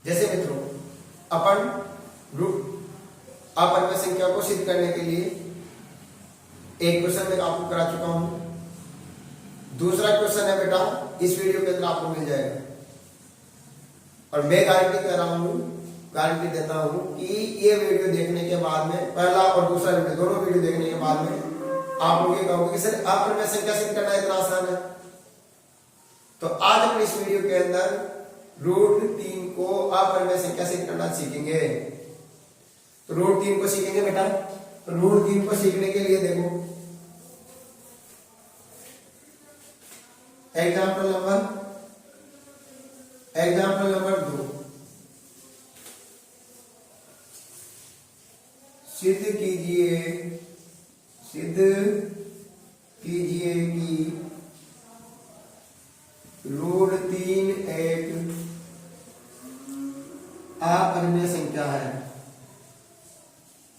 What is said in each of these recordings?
जैसे मित्रों अपन अपरिमेय संख्या को सिद्ध करने के लिए एक क्वेश्चन में आपको करा चुका हूं। दूसरा क्वेश्चन है बेटा इस वीडियो के अंदर आपको मिल जाएगा और मैं गारंटी देता हूं कि ये वीडियो देखने के बाद में पहला और दूसरा वीडियो दोनों वीडियो देखने के बाद में आप लोग ये कहोगे कि सर अपरिमेय संख्या सिद्ध करना इतना आसान है। तो आज अपन इस वीडियो के अंदर √3 को अपरिमेय संख्या सिद्ध करना सीखेंगे। तो √3 को सीखेंगे बेटा। तो √3 को सीखने के लिए देखो एग्जाम्पल नंबर 2 सिद्ध कीजिए कि √3 एक अपरिमेय संख्या है।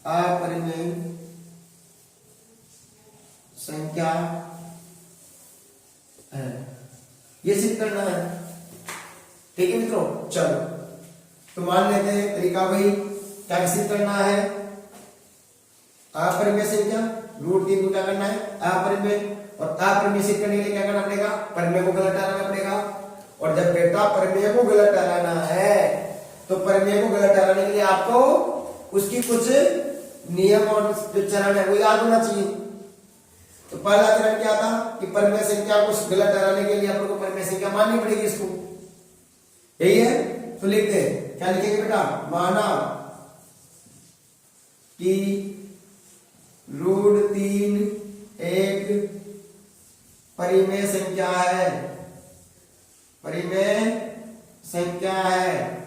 अपरिमेय संख्या है, ये सिद्ध करना है। ठीक है मित्रों, चलो तो मान लेते हैं तरीका वही क्या सिद्ध करना है। अपरिमेय संख्या √3 को क्या करना है अपरिमेय, और अपरिमेय सिद्ध करने के लिए क्या करना पड़ेगा परिमेय को गलत ठहराना पड़ेगा। और जब बेटा परिमेय को गलत ठहराना है तो परिमेय को गलत ठहराने के लिए आपको उसकी कुछ नियम और जो चरण है वो याद होना चाहिए। तो पहला चरण क्या था कि परिमेय संख्या को गलत ठहराने के लिए अपन को परिमेय संख्या माननी पड़ेगी इसको, यही है। तो लिखते हैं, क्या लिखेंगे बेटा, माना कि √3 एक परिमेय संख्या है। परिमेय संख्या है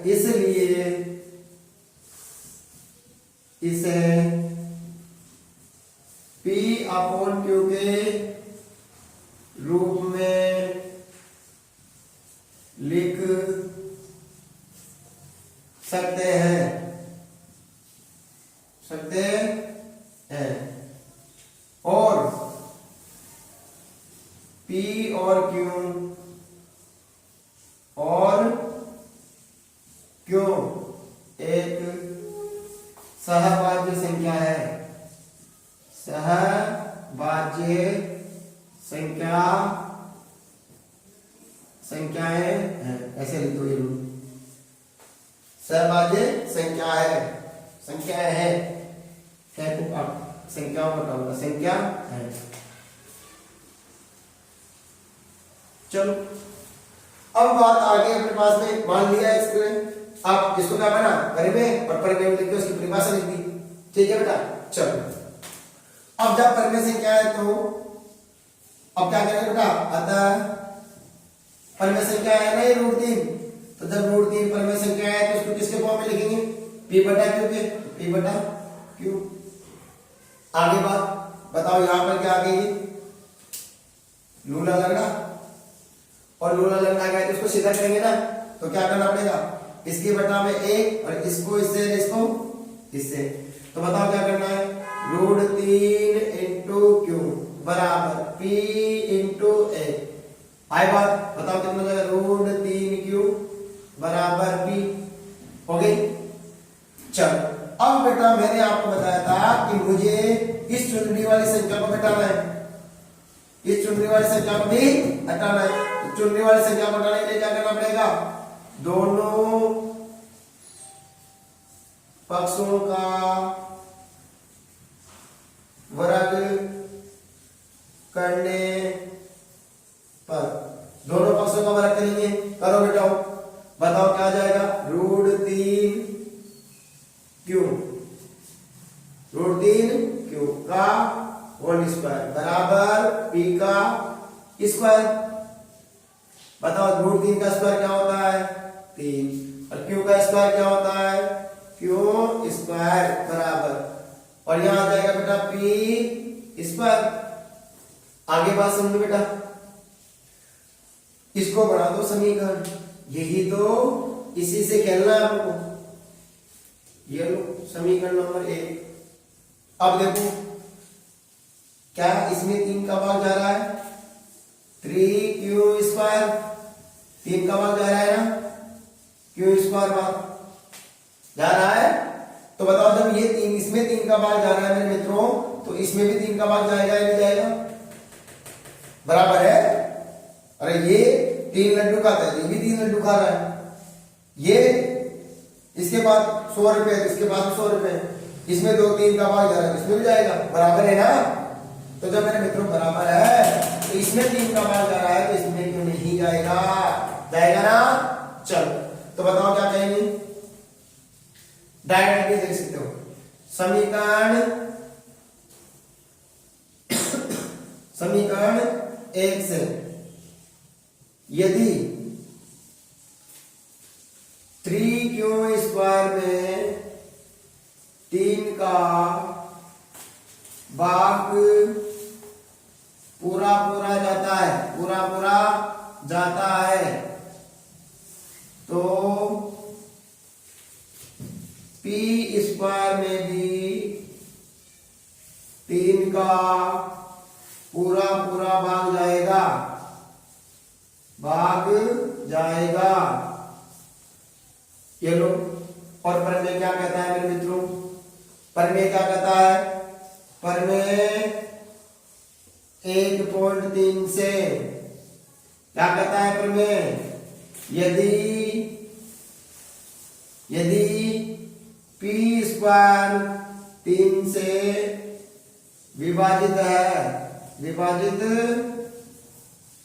इसलिए इसे P/Q के रूप में लिख सकते हैं और P और Q एक सहभाज्य संख्या है। सहभाज्य संख्याएं हैं, ऐसे लिख दो। ये सहभाज्य संख्याएं हैं तो आप संख्याओं का होगा संख्या है। चलो अब बात आगे अपने पास में मान लिया इसमें आप इसको क्या करना परिमेय और परिमेय लिख के उसकी परिभाषा लिख दी। ठीक है बेटा, चलो अब जब परिमेय संख्या है तो अब क्या करेंगे बेटा, अतः परिमेय संख्या है ना ये √3, तो जब √3 परिमेय संख्या है तो उसको किसके फॉर्म में लिखेंगे P/Q के, P/Q। आगे बात बताओ, यहां पर क्या आ गई लूला लगना, और लूला लगना गया तो उसको सीधा करेंगे ना, तो क्या करना पड़ेगा इसके बटा में 1 और इसको इससे। तो बताओ क्या करना है, √3 × Q बराबर P/A। आई बात बताओ कितना जाएगा, √3Q बराबर P हो गई। चलो अब बेटा मैंने आपको बताया था कि मुझे इस चुनरी वाली संख्या को हटाना है, इस चुनरी वाली संख्या को भी हटाना है। तो चुनरी वाली संख्या को हटाने के लिए क्या करना पड़ेगा, दोनों पक्षों का वर्ग करने पर, दोनों पक्षों का वर्ग करेंगे, करो बेटा बताओ क्या आ जाएगा, √3Q का होल स्क्वायर बराबर P का स्क्वायर। बताओ √3 का स्क्वायर क्या होता है 3 और Q का स्क्वायर क्या होता है Q स्क्वायर बराबर, और यहां आ जाएगा बेटा P स्क्वायर। आगे बात समझो बेटा, इसको बना दो समीकरण, यही तो इसी से खेलना है आपको। ये लो समीकरण नंबर 1। अब देखो क्या इसमें 3 का भाग जा रहा है, 3 का भाग जा रहा है ना, क्यू स्क्वायर भाग जा रहा है। तो बताओ जब ये 3 इसमें 3 का भाग जा रहा है मेरे मित्रों, तो इसमें भी 3 का भाग जाएगा या नहीं जाएगा? बराबर है। अरे ये 3 लड्डू खाता है, ये भी 3 लड्डू खा रहा है, ये इसके बाद 100 रुपए, इसके बाद 100 रुपए, इसमें 2-3 का भाग जा रहा है, इसमें भी जाएगा, बराबर है ना। तो जब मेरे मित्रों बराबर है तो इसमें 3 का भाग जा रहा है, तो इसमें क्यों नहीं जाएगा? जाएगा ना। चलो तो बताओ क्या कहेंगे? डायरेक्टली देख सकते हो समीकरण 1 से यदि 3q स्क्वायर में 3 का भाग पूरा पूरा जाता है, पूरा पूरा जाता है, तो p स्क्वायर में भी 3 का पूरा पूरा भाग जाएगा, भाग जाएगा। ये लो। और प्रमेय क्या कहता है मेरे मित्रों? प्रमेय क्या कहता है? प्रमेय 1.3 से क्या कहता है प्रमेय? यदि p स्क्वायर 3 से विभाजित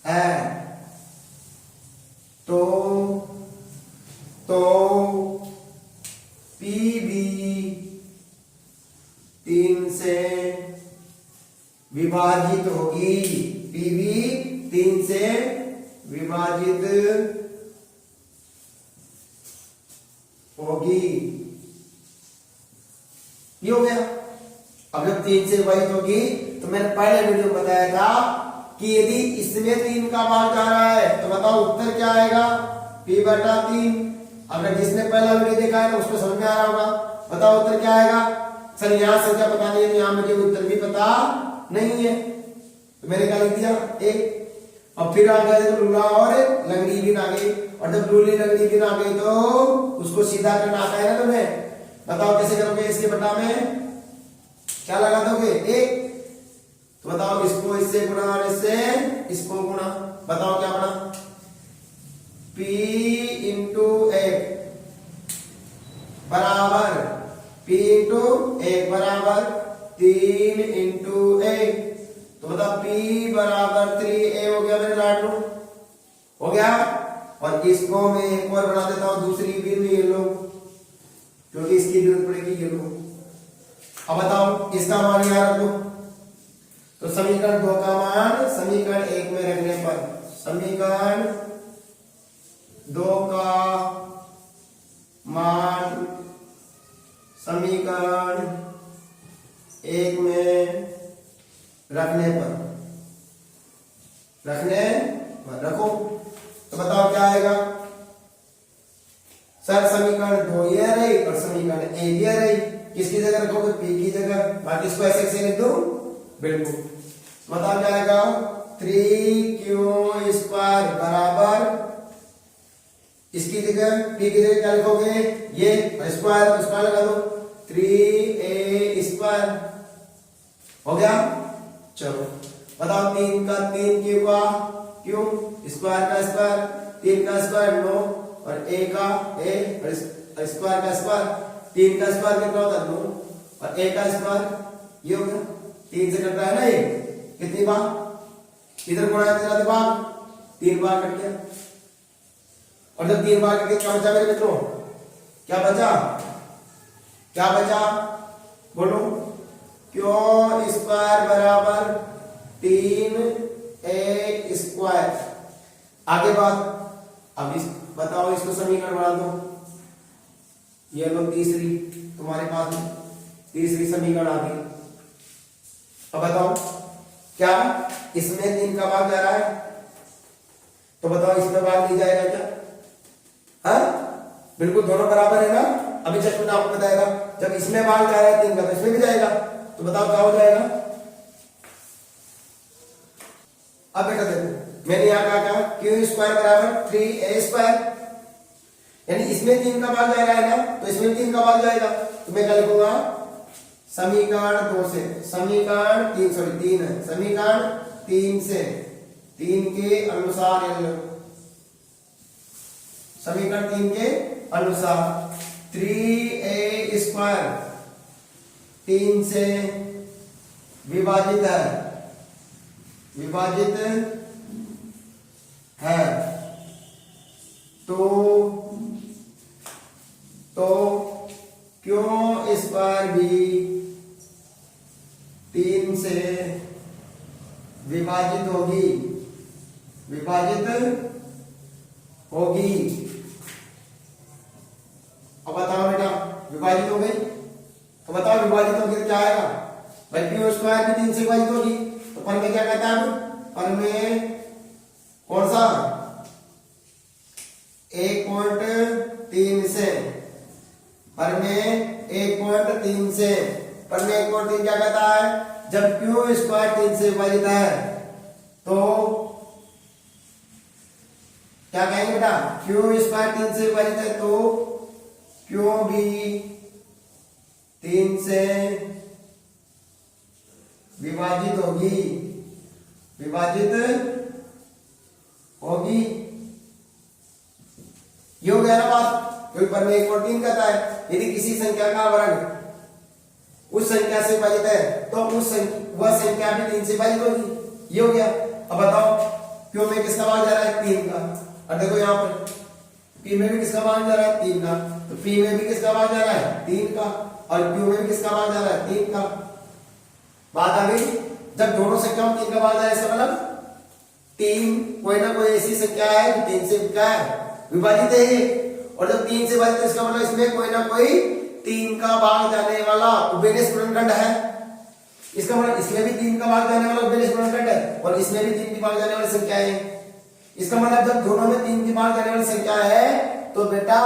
है तो p भी 3 से विभाजित होगी, p भी 3 से विभाजित होगी। ये हो गया। अब जब 3 से विभाजित होगी तो मैंने पहले वीडियो में बताया था कि यदि इसमें 3 का भाग जा रहा है तो बताओ उत्तर क्या आएगा? p/3। अगर जिसने पहला वीडियो देखा है ना उसको समझ में आ रहा होगा। बताओ उत्तर क्या आएगा? सर यहां से क्या पता नहीं है, यहां मुझे उत्तर भी पता नहीं है, तो मैंने क्या लिख दिया? एक। अब फिर आ गया तो लूला और लंगड़ी भी ना गई, और जब लूली लंगड़ी भी ना गई तो उसको सीधा करना आता है ना तुम्हें? बताओ कैसे करोगे? इसके बटा में क्या लगा दोगे? 1। तो बताओ इसको इससे गुणा और इससे इसको गुणा, बताओ क्या बना? p इंटू 1 बराबर p इंटू 1 बराबर 3 इंटू 1। तो बताओ p बराबर 3a हो गया मेरे लाडू, हो गया। और इसको मैं एक और बना देता हूं, दूसरी भी ये लो, क्योंकि इसकी जरूरत पड़ेगी। ये लो। अब बताओ इसका मान यहाँ रख दो, तो समीकरण 2 का मान समीकरण 1 में रखने पर समीकरण 2 का मान समीकरण 1 में रखने पर रखो, तो बताओ क्या आएगा? सर समीकरण 2 ये रही और समीकरण 1 ये रही, किसकी जगह रखोगे? p की जगह, बाकी इसको ऐसे लिख दो। बिल्कुल। बताओ क्या आएगा? 3q स्क्वायर बराबर इसकी जगह p की जगह क्या लिखोगे? ये स्क्वायर स्क्वायर लगा दो, 3a स्क्वायर हो गया। चलो बताओ 3 का 3 q का q स्क्वायर का स्क्वायर, 3 का स्क्वायर 9 और a का a और स्क्वायर का स्क्वायर, 3 का स्क्वायर कितना होता है? 9 और a का स्क्वायर ये हो गया। 3 से कट रहा है ना ये, कितनी बार? इधर गुणा है कितना बार? 3 बार कट गया। और जब 3 बार कट गया क्या बचा मेरे मित्रों? क्या बचा? क्या बचा? बोलो। क्यों स्क्वायर बराबर 3a स्क्वायर। आगे बात। अब इस बताओ इसको समीकरण बना दो। ये लो तीसरी तुम्हारे पास में तीसरी समीकरण आ गई। अब बताओ क्या इसमें 3 का भाग जा रहा है, तो बताओ इसमें भाग नहीं जाएगा क्या? हाँ बिल्कुल, दोनों बराबर है ना। अभी जस्ट मैंने आपको बताया था जब इसमें भाग जा रहा है 3 का तो इसमें भी जाएगा, तो बताओ क्या हो जाएगा? अब बेटा देखो मैंने यहाँ कहा था क्यू स्क्वायर बराबर 3a², यानी इसमें 3 का भाग जा रहा है ना, तो इसमें 3 का भाग जाएगा, तो मैं क्या लिखूंगा समीकरण 2 से, समीकरण 3 है, समीकरण 3 से 3 के अनुसार, समीकरण 3 के अनुसार 3a² 3 से विभाजित है, तो क्यों स्क्वायर भी 3 से विभाजित होगी, अब बताओ बेटा, विभाजित हो गई, तो बताओ विभाजित होगी तो क्या आएगा भाई, क्यू स्क्वायर भी 3 से विभाजित होगी, तो पर में क्या कहता है, पर में कौन सा 1.3 से, पर में 1.3 से, पर में 1.3 क्या कहता है, जब क्यू स्क्वायर 3 से विभाजित है तो क्या कहेंगे बेटा, क्यू स्क्वायर 3 से विभाजित है तो क्यों भी 3 से विभाजित होगी, ये हो गया ना बात, क्योंकि पर में 1.3 कहता है, यदि किसी संख्या का वर्ग उस संख्या से विभाजित है तो वह संख्या भी 3 से विभाजित होगी, ये हो गया। अब बताओ क्यों में किसका भाग जा रहा है 3 का, और देखो यहाँ पर पी में भी किसका भाग जा रहा है 3 का, तो पी में भी किसका भाग जा रहा है 3 का, और क्यू में भी किसका भाग जा रहा है 3 का। बात आ गई, जब दोनों संख्याओं में 3 का भाग जा रहा है, इसका मतलब 3 कोई ना कोई ऐसी संख्या है जो 3 से क्या है विभाजित है, और जब 3 से विभाजित है इसका मतलब इसमें कोई ना कोई 3 का भाग जाने वाला उभयनिष्ठ गुणनखंड है, इसका मतलब इसमें भी 3 का भाग जाने वाला उभयनिष्ठ गुणनखंड है, और इसमें भी 3 की भाग जाने वाली संख्या है। इसका मतलब जब दोनों में 3 की भाग जाने वाली संख्या है तो बेटा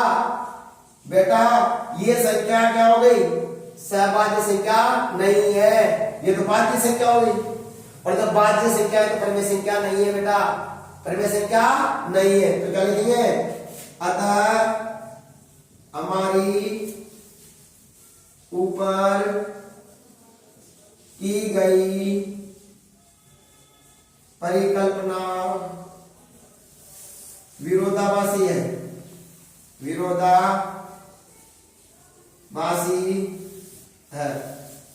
ये संख्या क्या हो गई, सहभाज्य संख्या नहीं है, ये तो बाध्य संख्या हो गई, और जब बाध्य संख्या है तो परिमेय संख्या नहीं है बेटा, परिमेय संख्या नहीं है, तो क्या लिखेंगे, अतः हमारी ऊपर की गई परिकल्पना विरोधाभासी है,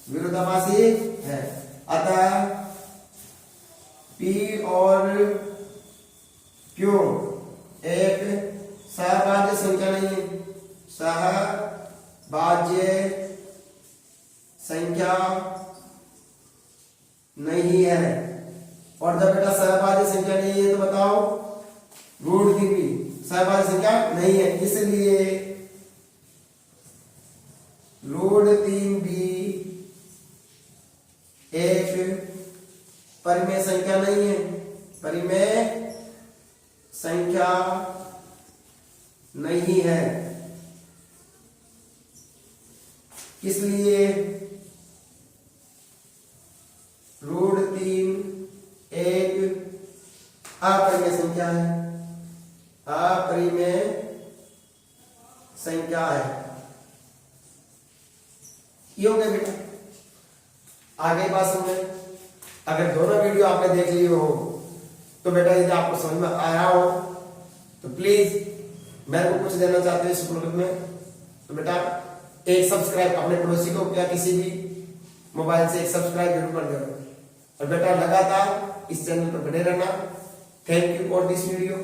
विरोधाभासी है, अतः P और Q एक सहभाज्य संख्या नहीं है, सहभाज्य संख्या नहीं है, और जब बेटा सहभाज्य संख्या नहीं है तो बताओ रूट की भी सहभाज्य संख्या नहीं है, इसलिए रूट 3 भी एक परिमेय संख्या नहीं है, परिमेय संख्या नहीं है, इसलिए रूट 3 एक अपरिमेय संख्या है, अपरिमेय संख्या है। ये हो गया बेटा, आगे बात समझे। अगर दोनों वीडियो आपने देख लिए हो तो बेटा यदि आपको समझ में आ रहा हो तो प्लीज मेरे को कुछ देना चाहते हो इस प्रोग्राम में, तो बेटा एक सब्सक्राइब अपने पड़ोसी को या किसी भी मोबाइल से एक सब्सक्राइब जरूर कर देना, और बेटा लगातार इस चैनल पर बने रहना। Thank you for this video.